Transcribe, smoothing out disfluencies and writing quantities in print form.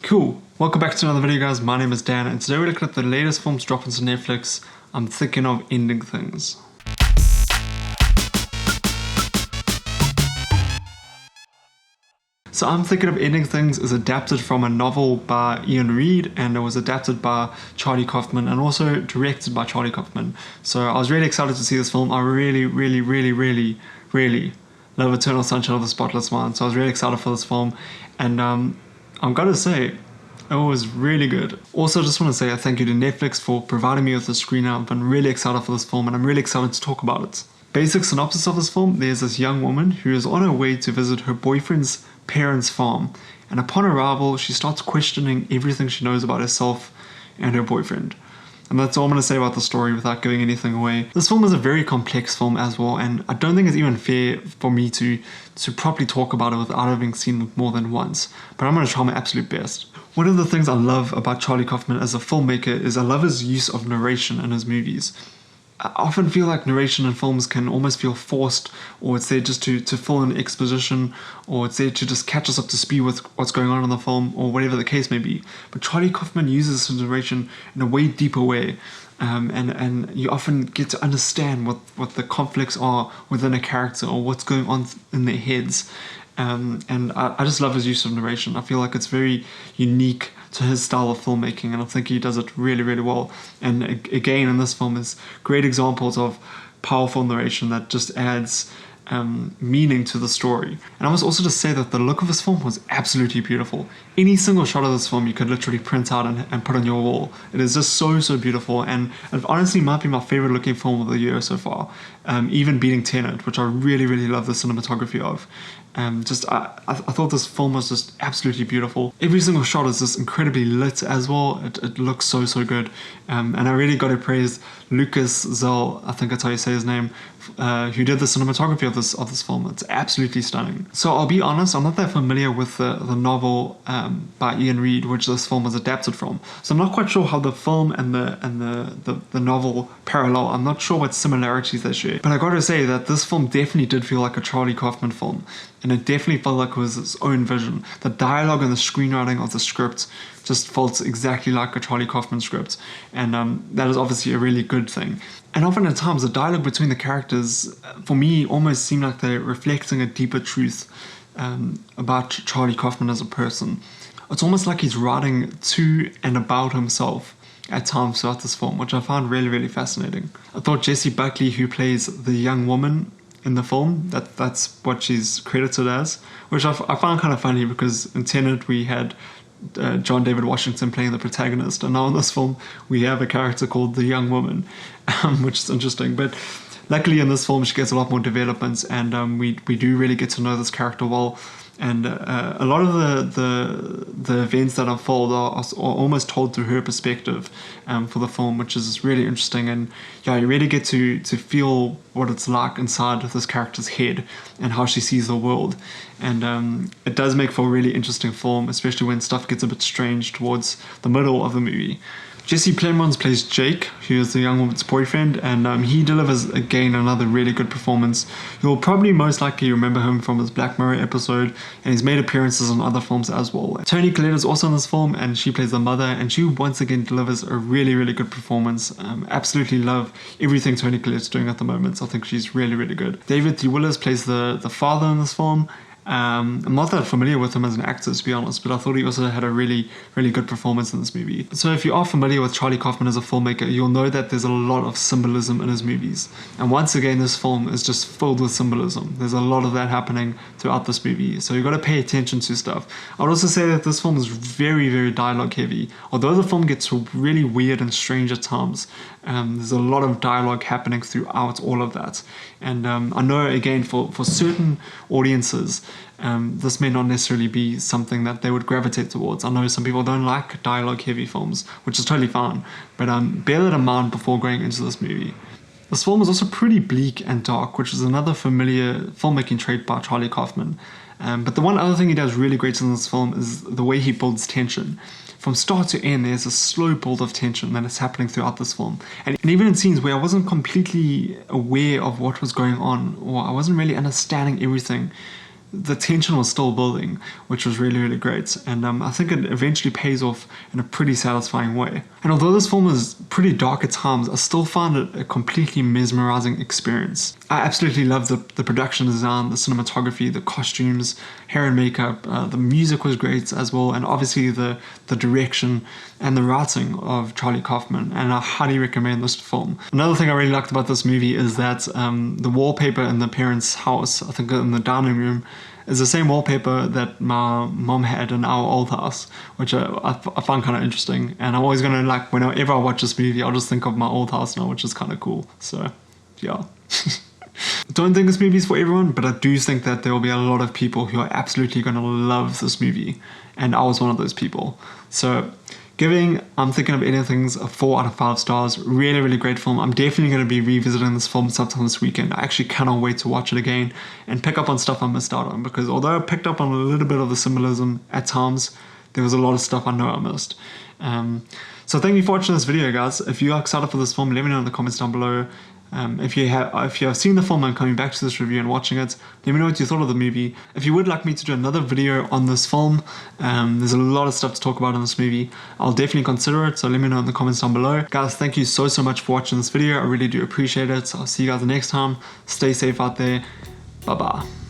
Cool, welcome back to another video guys, my name is Dan and today we're looking at the latest films dropped into Netflix. I'm thinking of ending things. So I'm Thinking of Ending Things is adapted from a novel by Iain Reid, and it was adapted by Charlier Kaufman and also directed by Charlier Kaufman. So I was really excited to see this film. I really love Eternal Sunshine of the Spotless Mind, so I was really excited for this film, and I'm gonna say it was really good. Also, I just want to say a thank you to Netflix for providing me with the screener. I've been really excited for this film and I'm really excited to talk about it. Basic synopsis of this film: there's this young woman who is on her way to visit her boyfriend's parents' farm, and upon arrival she starts questioning everything she knows about herself and her boyfriend. And that's all I'm going to say about the story without giving anything away. This film is a very complex film as well, and I don't think it's even fair for me to properly talk about it without having seen it more than once, but I'm going to try my absolute best. One of the things I love about Charlier Kaufman as a filmmaker is I love his use of narration in his movies. I often feel like narration in films can almost feel forced, or it's there just to fill in exposition, or it's there to just catch us up to speed with what's going on in the film, or whatever the case may be. But Charlier Kaufman uses his narration in a way deeper way, and you often get to understand what the conflicts are within a character, or what's going on in their heads. And I just love his use of narration. I feel like it's very unique to his style of filmmaking, and I think he does it really well. And again, in this film, is great examples of powerful narration that just adds meaning to the story. And I must also just say that the look of this film was absolutely beautiful. Any single shot of this film you could literally print out and put on your wall. It is just so beautiful, and it honestly might be my favorite looking film of the year so far, even beating Tenet, which I really love the cinematography of. I thought this film was just absolutely beautiful. Every single shot is just incredibly lit as well. It looks so good, and I really got to praise Lucas Zell, I think that's how you say his name, who did the cinematography of this film. It's absolutely stunning. So I'll be honest, I'm not that familiar with the novel by Iain Reid, which this film was adapted from. So I'm not quite sure how the film and the novel parallel. I'm not sure what similarities they share. But I gotta say that this film definitely did feel like a Charlier Kaufman film, and it definitely felt like it was its own vision. The dialogue and the screenwriting of the script just felt exactly like a Charlier Kaufman script, and that is obviously a really good thing. And often at times the dialogue between the characters, for me, almost seemed like they're reflecting a deeper truth about Charlier Kaufman as a person. It's almost like he's writing to and about himself at times throughout this film, which I found really fascinating. I thought Jessie Buckley, who plays the young woman in the film, that's what she's credited as, which I found kind of funny, because in Tenet we had John David Washington playing the protagonist, and now in this film we have a character called the young woman, which is interesting. But luckily in this film she gets a lot more developments, and we do really get to know this character well. And a lot of the events that unfold are almost told through her perspective for the film, which is really interesting. And yeah, you really get to feel what it's like inside this character's head and how she sees the world. And it does make for a really interesting film, especially when stuff gets a bit strange towards the middle of the movie. Jesse Plemons plays Jake, who is the young woman's boyfriend, and he delivers again another really good performance. You'll probably most likely remember him from his Black Mirror episode, and he's made appearances in other films as well. Toni Collette is also in this film, and she plays the mother, and she once again delivers a really good performance. Absolutely love everything Toni Collette's doing at the moment. So I think she's really good. David T. Willis plays the father in this film. I'm not that familiar with him as an actor, to be honest, but I thought he also had a really good performance in this movie. So if you are familiar with Charlier Kaufman as a filmmaker, you'll know that there's a lot of symbolism in his movies. And once again, this film is just filled with symbolism. There's a lot of that happening throughout this movie, so you've got to pay attention to stuff. I would also say that this film is very dialogue heavy. Although the film gets really weird and strange at times, there's a lot of dialogue happening throughout all of that. And I know, again, for certain audiences, this may not necessarily be something that they would gravitate towards. I know some people don't like dialogue heavy films, which is totally fine, but bear that in mind before going into this movie. This film is also pretty bleak and dark, which is another familiar filmmaking trait by Charlier Kaufman. But the one other thing he does really great in this film is the way he builds tension. From start to end, there's a slow build of tension that is happening throughout this film. And even in scenes where I wasn't completely aware of what was going on, or I wasn't really understanding everything, the tension was still building, which was really, really great. And I think it eventually pays off in a pretty satisfying way. And although this film is pretty dark at times, I still found it a completely mesmerizing experience. I absolutely loved the production design, the cinematography, the costumes, hair and makeup. The music was great as well, and obviously the direction and the writing of Charlier Kaufman, and I highly recommend this film. Another thing I really liked about this movie is that the wallpaper in the parents' house, I think in the dining room, is the same wallpaper that my mom had in our old house, which I find kind of interesting. And I'm always going to, like, whenever I watch this movie, I'll just think of my old house now, which is kind of cool. So, yeah. Don't think this movie is for everyone, but I do think that there will be a lot of people who are absolutely going to love this movie. And I was one of those people. So, I'm thinking of ending things a 4 out of 5 stars. Really, really great film. I'm definitely going to be revisiting this film sometime this weekend. I actually cannot wait to watch it again and pick up on stuff I missed out on, because although I picked up on a little bit of the symbolism at times, there was a lot of stuff I know I missed. So thank you for watching this video, guys. If you are excited for this film, let me know in the comments down below. If you have seen the film and coming back to this review and watching it, let me know what you thought of the movie. If you would like me to do another video on this film, there's a lot of stuff to talk about in this movie. I'll definitely consider it, so let me know in the comments down below. Guys, thank you so much for watching this video. I really do appreciate it. I'll see you guys next time. Stay safe out there. Bye bye.